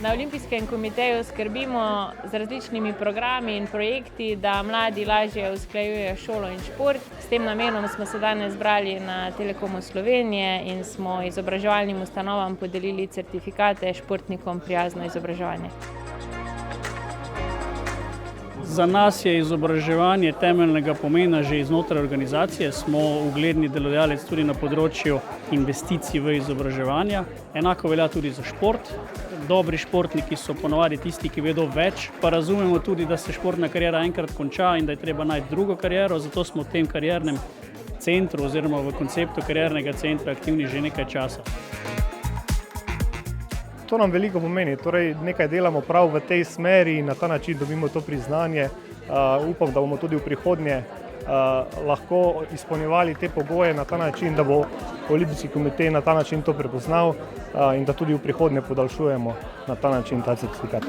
Na Olimpijskem komiteju skrbimo z različnimi programi in projekti, da mladi lažje usklajujejo šolo in šport. S tem namenom smo se danes zbrali na Telekomu Slovenije in smo izobraževalnim ustanovam podelili certifikate športnikom prijazno izobraževanje. Za nas je izobraževanje temeljnega pomena že iznotraj organizacije. Smo ugledni delodajalec tudi na področju investicij v izobraževanje. Enako velja tudi za šport. Dobri športniki so ponavadi tisti, ki vedo več, pa razumemo tudi, da se športna kariera enkrat konča in da je treba najti drugo kariero, zato smo v tem kariernem centru oziroma v konceptu kariernega centra aktivni že nekaj časa. To nam veliko pomeni, torej nekaj delamo prav v tej smeri in na ta način dobimo to priznanje. Upam, da bomo tudi v prihodnje lahko izpolnjevali te pogoje na ta način, da bo Olimpijski komitej na ta način to prepoznal in da tudi v prihodnje podaljšujemo na ta način ta certifikat.